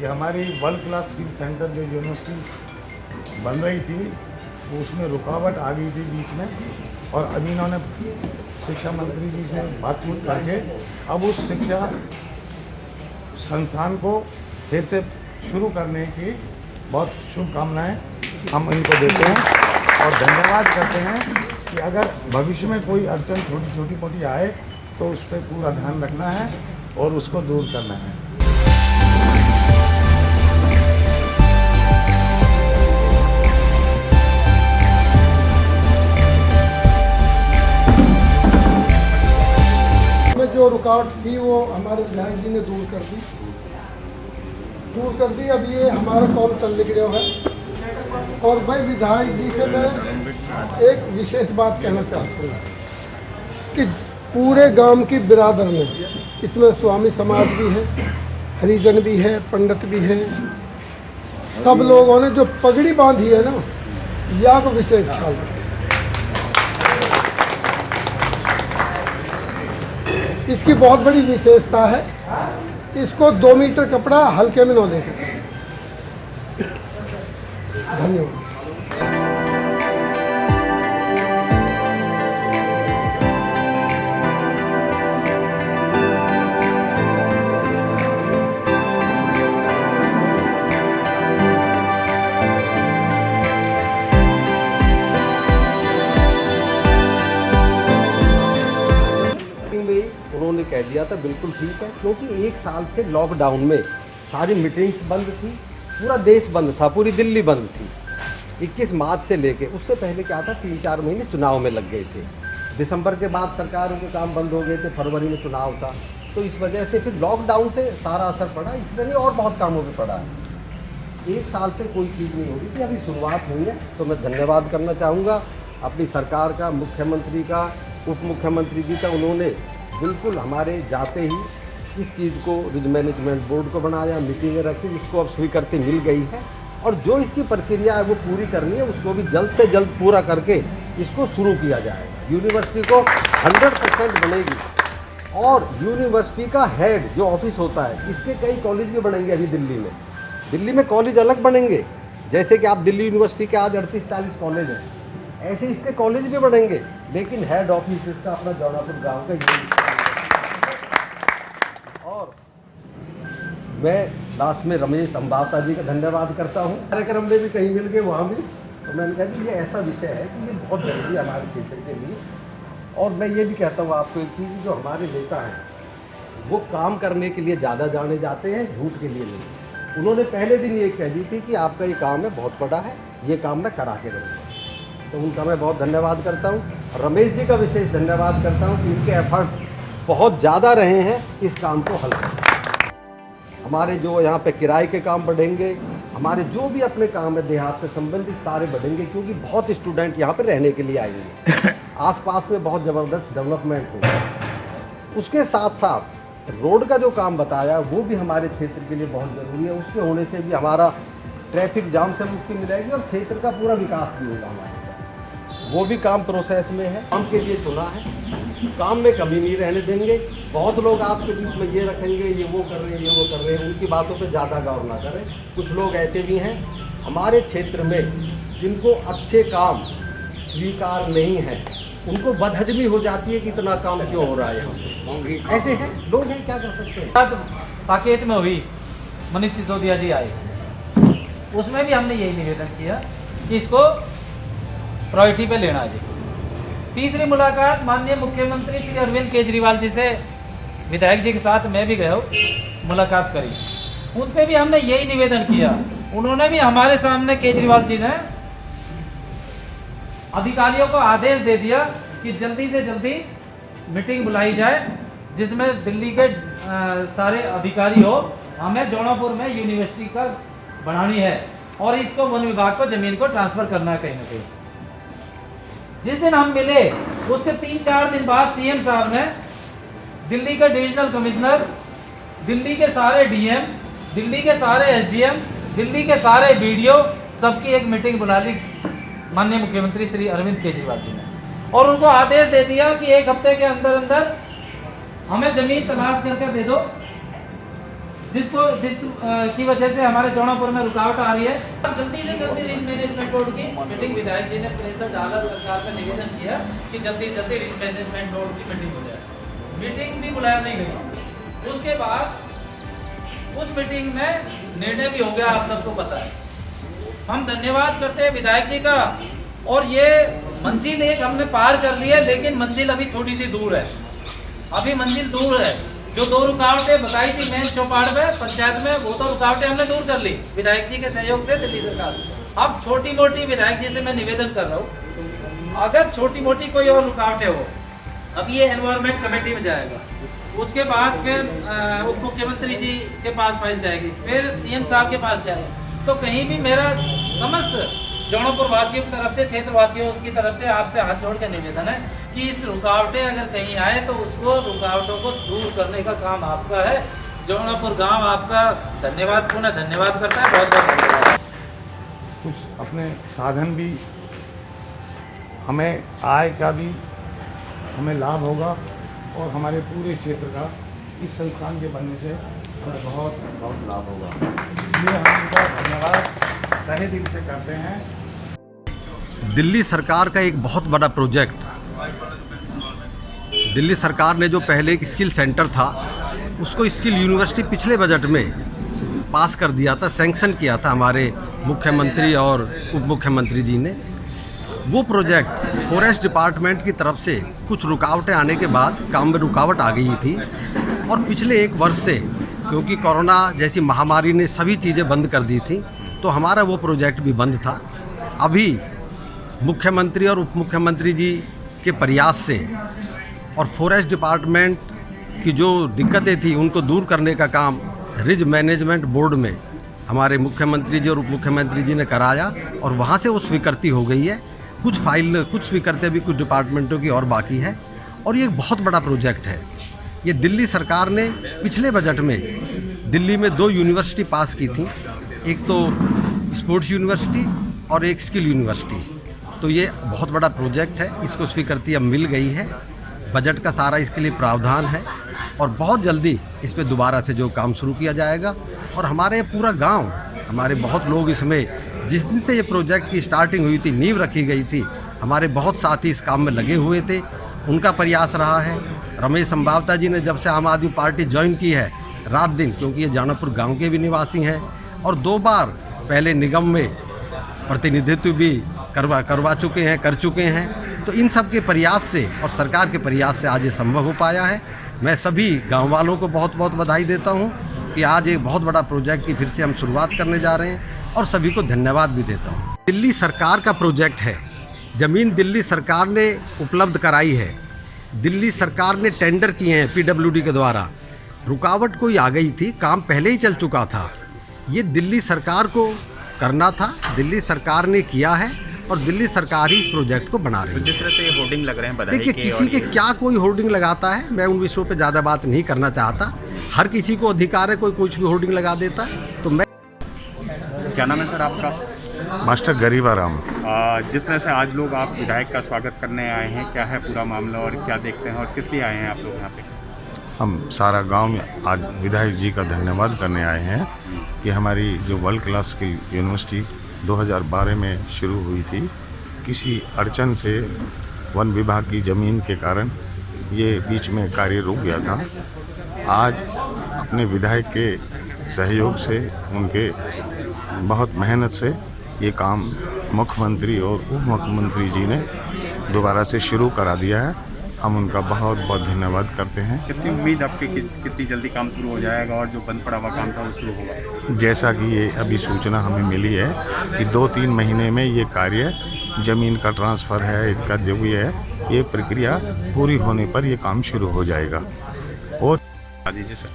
कि हमारी world class skill centre जो यूनिवर्सिटी बन रही थी वो उसमें रुकावट आ गई थी बीच में, और अभी इन्होंने शिक्षा मंत्री जी से बातचीत करके अब उस शिक्षा संस्थान को फिर से शुरू करने की बहुत शुभकामनाएं हम इनको देते हैं और धन्यवाद करते हैं कि अगर भविष्य में कोई अड़चन छोटी मोटी आए तो उस पर पूरा ध्यान रखना है और उसको दूर करना है। जो रुकावट थी वो हमारे विधायक जी ने दूर कर दी। अब ये हमारा काम चल रहा है। और भाई विधायक जी से मैं एक विशेष बात कहना चाहता हूँ कि पूरे गांव की बिरादर में, इसमें स्वामी समाज भी है, हरिजन भी है, पंडित भी है, सब लोगों ने जो पगड़ी बांधी है ना, या को विशेष ख्याल रखें। इसकी बहुत बड़ी विशेषता है, इसको 2 मीटर कपड़ा हल्के में न लेकर। धन्यवाद। उन्होंने कह दिया था बिल्कुल ठीक है, क्योंकि 1 साल से लॉकडाउन में सारी मीटिंग्स बंद थी, पूरा देश बंद था, पूरी दिल्ली बंद थी 21 मार्च से लेके। उससे पहले क्या था, 3-4 महीने चुनाव में लग गए थे। दिसंबर के बाद सरकारों के काम बंद हो गए थे, फरवरी में चुनाव था, तो इस वजह से फिर लॉकडाउन से सारा असर पड़ा। इसमें नहीं और बहुत कामों पर पड़ा है। 1 साल से कोई चीज़ नहीं हो रही थी, अभी शुरुआत हुई है। तो मैं धन्यवाद करना चाहूँगा अपनी सरकार का, मुख्यमंत्री का, उप मुख्यमंत्री जी का। उन्होंने बिल्कुल हमारे जाते ही इस चीज़ को रिज मैनेजमेंट बोर्ड को बनाया, मीटिंगें रखी, जिसको अब स्वीकृति मिल गई है और जो इसकी प्रक्रिया है वो पूरी करनी है, उसको भी जल्द से जल्द पूरा करके इसको शुरू किया जाएगा। यूनिवर्सिटी को 100% बनेगी और यूनिवर्सिटी का हेड जो ऑफिस होता है, इसके कई कॉलेज भी बनेंगे। अभी दिल्ली में कॉलेज अलग बनेंगे, जैसे कि आप दिल्ली यूनिवर्सिटी के आज 38-40 कॉलेज हैं, ऐसे इसके कॉलेज भी बढ़ेंगे, लेकिन हेड ऑफिस इसका अपना जौनापुर गांव का ये। और मैं लास्ट में रमेश अंबाता जी का धन्यवाद करता हूँ। कार्यक्रम में भी कहीं मिल गए, वहाँ भी, तो मैंने कहा कि ये ऐसा विषय है कि ये बहुत जरूरी है हमारे क्षेत्र के लिए। और मैं ये भी कहता हूँ आपको एक चीज़, जो हमारे नेता हैं वो काम करने के लिए ज़्यादा जाने जाते हैं, झूठ के लिए नहीं। उन्होंने पहले दिन ये कह दी थी कि आपका ये काम है, बहुत बड़ा है, ये काम मैं करा के रहूँगा। तो उनका मैं बहुत धन्यवाद करता हूँ। रमेश जी का विशेष धन्यवाद करता हूँ कि इनके एफर्ट्स बहुत ज़्यादा रहे हैं इस काम को हल करने। हमारे जो यहाँ पे किराए के काम बढ़ेंगे, हमारे जो भी अपने काम है देहात से संबंधित सारे बढ़ेंगे, क्योंकि बहुत स्टूडेंट यहाँ पे रहने के लिए आएंगे। आसपास में बहुत ज़बरदस्त डेवलपमेंट होगा। उसके साथ साथ रोड का जो काम बताया वो भी हमारे क्षेत्र के लिए बहुत ज़रूरी है। उसके होने से भी हमारा ट्रैफिक जाम से मुक्ति मिलेगी और क्षेत्र का पूरा विकास भी होगा हमारे। वो भी काम प्रोसेस में है, काम के लिए चुना है, काम में कमी नहीं रहने देंगे। बहुत लोग आपके बीच में ये रखेंगे, ये वो कर रहे हैं, ये वो कर रहे हैं, उनकी बातों पे ज़्यादा गौर ना करें। कुछ लोग ऐसे भी हैं हमारे क्षेत्र में जिनको अच्छे काम स्वीकार नहीं है, उनको बदहजमी हो जाती है कि इतना काम क्यों हो रहा है यहाँ पे। ऐसे हैं लोग हैं, क्या कर सकते हैं। साकेत में हुई मनीष सिसोदिया जी आए, उसमें भी हमने यही निवेदन किया कि इसको प्रायोरिटी पे लेना चाहिए। तीसरी मुलाकात माननीय मुख्यमंत्री श्री अरविंद केजरीवाल जी से विधायक जी के साथ मैं भी गया हूँ, मुलाकात करी, उनसे भी हमने यही निवेदन किया। उन्होंने भी हमारे सामने, केजरीवाल जी ने अधिकारियों को आदेश दे दिया कि जल्दी से जल्दी मीटिंग बुलाई जाए जिसमें दिल्ली के सारे अधिकारी हो। हमें जौनापुर में यूनिवर्सिटी का बनानी है और इसको वन विभाग को जमीन को ट्रांसफर करना है कहीं ना कहीं। जिस दिन हम मिले उसके 3-4 दिन बाद सीएम साहब ने दिल्ली के डिविजनल कमिश्नर, दिल्ली के सारे डीएम, दिल्ली के सारे एसडीएम, दिल्ली के सारे बीडीओ सबकी एक मीटिंग बुला ली माननीय मुख्यमंत्री श्री अरविंद केजरीवाल जी ने, और उनको आदेश दे दिया कि 1 हफ्ते के अंदर अंदर हमें जमीन तलाश करके दे दो, जिस की वजह से हमारे जौनापुर में रुकावट आ रही है। जल्दी से जल्दी रिस्क मैनेजमेंट बोर्ड की मीटिंग, विधायक जी ने प्रेशर डाला, सरकार का निवेदन किया कि जल्दी से जल्दी रिस्क मैनेजमेंट बोर्ड की मीटिंग हो जाए। मीटिंग भी बुलाया नहीं गई। उसके बाद उस मीटिंग में निर्णय भी हो गया, आप सबको पता है। हम धन्यवाद करते हैं विधायक जी का। और ये मंजिल एक हमने पार कर ली है, लेकिन मंजिल अभी थोड़ी सी दूर है, अभी मंजिल दूर है। जो 2 रुकावटें बताई थी मेन चौपाड़ में पंचायत में, वो तो रुकावटें हमने दूर कर ली विधायक जी के सहयोग से, दिल्ली सरकार। अब छोटी मोटी विधायक जी से मैं निवेदन कर रहा हूँ, अगर छोटी मोटी कोई और रुकावटें हो, अब ये एनवायरमेंट कमेटी में जाएगा, उसके बाद फिर उप मुख्यमंत्री जी के पास फाइल जाएगी, फिर सीएम साहब के पास जाएगी। तो कहीं भी मेरा समस्त जौनपुर वासियों की तरफ से, क्षेत्र वासियों की तरफ से आपसे हाथ जोड़ के निवेदन है कि इस रुकावटें अगर कहीं आए तो उसको, रुकावटों को दूर करने का काम आपका है। जौनपुर गांव आपका धन्यवाद, पुनः धन्यवाद करता है, बहुत बहुत धन्यवाद। कुछ अपने साधन भी, हमें आय का भी हमें लाभ होगा और हमारे पूरे क्षेत्र का इस संस्थान के बनने से हमें बहुत बहुत लाभ होगा। इसलिए हम इनका धन्यवाद तहे दिल से करते हैं। दिल्ली सरकार का एक बहुत बड़ा प्रोजेक्ट, दिल्ली सरकार ने जो पहले एक स्किल सेंटर था उसको स्किल यूनिवर्सिटी पिछले बजट में पास कर दिया था, सैंक्शन किया था हमारे मुख्यमंत्री और उप मुख्यमंत्री जी ने। वो प्रोजेक्ट फॉरेस्ट डिपार्टमेंट की तरफ से कुछ रुकावटें आने के बाद काम में रुकावट आ गई थी, और पिछले 1 वर्ष से क्योंकि कोरोना जैसी महामारी ने सभी चीज़ें बंद कर दी थी, तो हमारा वो प्रोजेक्ट भी बंद था। अभी मुख्यमंत्री और उप मुख्यमंत्री जी के प्रयास से और फॉरेस्ट डिपार्टमेंट की जो दिक्कतें थी उनको दूर करने का काम रिज मैनेजमेंट बोर्ड में हमारे मुख्यमंत्री जी और उप मुख्यमंत्री जी ने कराया, और वहाँ से वो स्वीकृति हो गई है। कुछ स्वीकृतियाँ भी कुछ डिपार्टमेंटों की और बाकी है, और ये एक बहुत बड़ा प्रोजेक्ट है। ये दिल्ली सरकार ने पिछले बजट में दिल्ली में 2 यूनिवर्सिटी पास की थी, एक तो स्पोर्ट्स यूनिवर्सिटी और एक स्किल यूनिवर्सिटी। तो ये बहुत बड़ा प्रोजेक्ट है, इसको स्वीकृति अब मिल गई है, बजट का सारा इसके लिए प्रावधान है, और बहुत जल्दी इस पे दोबारा से जो काम शुरू किया जाएगा। और हमारे पूरा गांव, हमारे बहुत लोग इसमें, जिस दिन से ये प्रोजेक्ट की स्टार्टिंग हुई थी, नींव रखी गई थी, हमारे बहुत साथी इस काम में लगे हुए थे, उनका प्रयास रहा है। रमेश संभावता जी ने जब से आम आदमी पार्टी ज्वाइन की है, रात दिन, क्योंकि ये जौनपुर गांव के भी निवासी हैं, और 2 बार पहले निगम में प्रतिनिधित्व भी कर चुके हैं। तो इन सब के प्रयास से और सरकार के प्रयास से आज ये संभव हो पाया है। मैं सभी गांव वालों को बहुत बहुत बधाई देता हूं कि आज एक बहुत बड़ा प्रोजेक्ट की फिर से हम शुरुआत करने जा रहे हैं, और सभी को धन्यवाद भी देता हूं। दिल्ली सरकार का प्रोजेक्ट है, ज़मीन दिल्ली सरकार ने उपलब्ध कराई है, दिल्ली सरकार ने टेंडर किए हैं PWD के द्वारा। रुकावट कोई आ गई थी, काम पहले ही चल चुका था, ये दिल्ली सरकार को करना था, दिल्ली सरकार ने किया है, और दिल्ली सरकार ही इस प्रोजेक्ट को बना रही है। तो जिस तरह से ये होर्डिंग लग रहे हैं बधाई देखिए, किसी के क्या कोई होर्डिंग लगाता है, मैं उन विषयों पे ज़्यादा बात नहीं करना चाहता। हर किसी को अधिकार है, कोई कुछ भी होर्डिंग लगा देता है। तो मैं, क्या नाम है सर आपका? मास्टर गरीबाराम। जिस तरह से आज लोग आप विधायक का स्वागत करने आए हैं, क्या है पूरा मामला और क्या देखते हैं और किस लिए आए हैं आप लोग यहाँ पे? हम सारा गांव आज विधायक जी का धन्यवाद करने आए हैं कि हमारी जो वर्ल्ड क्लास की यूनिवर्सिटी 2012 में शुरू हुई थी, किसी अड़चन से वन विभाग की ज़मीन के कारण ये बीच में कार्य रुक गया था। आज अपने विधायक के सहयोग से, उनके बहुत मेहनत से ये काम मुख्यमंत्री और उप मुख्यमंत्री जी ने दोबारा से शुरू करा दिया है। हम उनका बहुत बहुत धन्यवाद करते हैं। कितनी उम्मीद आपकी कितनी जल्दी काम शुरू हो जाएगा और जो बंद पड़ा हुआ काम था वो शुरू होगा? जैसा कि ये अभी सूचना हमें मिली है कि 2-3 महीने में ये कार्य, ज़मीन का ट्रांसफ़र है, इनका जो भी है, ये प्रक्रिया पूरी होने पर ये काम शुरू हो जाएगा। और दीजिए सर।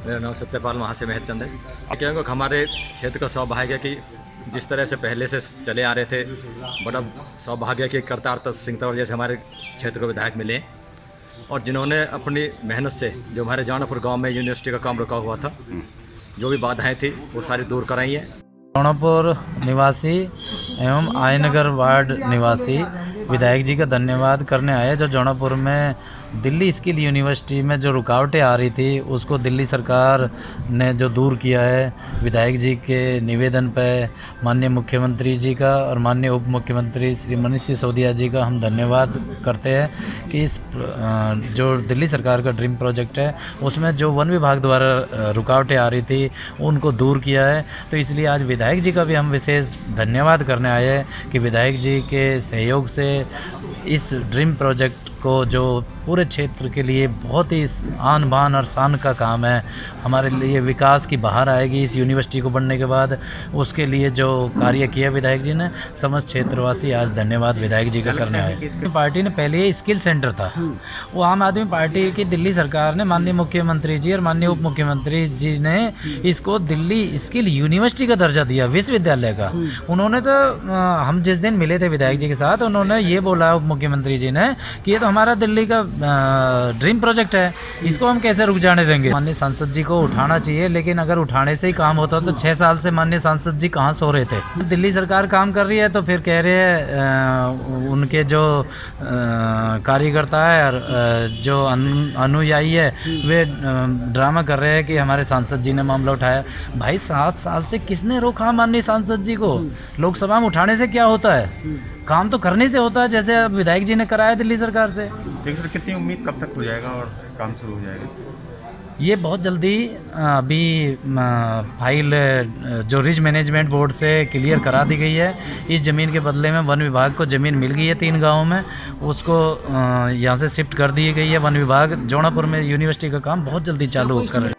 मेरा नाम सत्यपाल महाशय महचंद है। क्योंकि हमारे क्षेत्र का सौभाग्य है कि जिस तरह से पहले से चले आ रहे थे, बड़ा सौभाग्य कि करतार सिंह तंवर जैसे हमारे क्षेत्र को विधायक मिले और जिन्होंने अपनी मेहनत से जो हमारे जौनापुर गांव में यूनिवर्सिटी का काम रुका हुआ था, जो भी बाधाएं थी वो सारी दूर कराई हैं। जौनापुर निवासी एवं आयनगर वार्ड निवासी विधायक जी का धन्यवाद करने आए, जो जौनापुर में दिल्ली स्किल यूनिवर्सिटी में जो रुकावटें आ रही थी उसको दिल्ली सरकार ने जो दूर किया है। विधायक जी के निवेदन पे माननीय मुख्यमंत्री जी का और माननीय उप मुख्यमंत्री श्री मनीष सिसोदिया जी का हम धन्यवाद करते हैं कि इस जो दिल्ली सरकार का ड्रीम प्रोजेक्ट है उसमें जो वन विभाग द्वारा रुकावटें आ रही थी उनको दूर किया है। तो इसलिए आज विधायक जी का भी हम विशेष धन्यवाद करने आए हैं कि विधायक जी के सहयोग से इस ड्रीम प्रोजेक्ट को, जो पूरे क्षेत्र के लिए बहुत ही आन बान और शान का काम है, हमारे लिए विकास की बहार आएगी इस यूनिवर्सिटी को बनने के बाद, उसके लिए जो कार्य किया विधायक जी ने, समस्त क्षेत्रवासी आज धन्यवाद विधायक जी का करने आए। पार्टी ने पहले ये स्किल सेंटर था, वो आम आदमी पार्टी की दिल्ली सरकार ने, माननीय मुख्यमंत्री जी और माननीय उप मुख्यमंत्री जी ने इसको दिल्ली स्किल यूनिवर्सिटी का दर्जा दिया, विश्वविद्यालय का। उन्होंने तो हम जिस दिन मिले थे विधायक जी के साथ, उन्होंने ये बोला उप मुख्यमंत्री जी ने कि ये तो हमारा दिल्ली का ड्रीम प्रोजेक्ट है, इसको हम कैसे रुक जाने देंगे। माननीय सांसद जी को उठाना चाहिए, लेकिन अगर उठाने से ही काम होता तो 6 साल से माननीय सांसद जी कहाँ सो रहे थे। दिल्ली सरकार काम कर रही है तो फिर कह रहे हैं उनके जो कार्यकर्ता है और जो अनुयायी है वे ड्रामा कर रहे हैं कि हमारे सांसद जी ने मामला उठाया। भाई 7 साल से किसने रोका माननीय सांसद जी को? लोकसभा में उठाने से क्या होता है, काम तो करने से होता है, जैसे अब विधायक जी ने कराया दिल्ली सरकार से। ठीक सर, कितनी उम्मीद कब तक हो जाएगा और काम शुरू हो जाएगा? ये बहुत जल्दी अभी फाइल जो रिज मैनेजमेंट बोर्ड से क्लियर करा दी गई है। इस ज़मीन के बदले में वन विभाग को ज़मीन मिल गई है 3 गाँवों में, उसको यहाँ से शिफ्ट कर दी गई है। वन विभाग जौनापुर में यूनिवर्सिटी का काम बहुत जल्दी चालू कर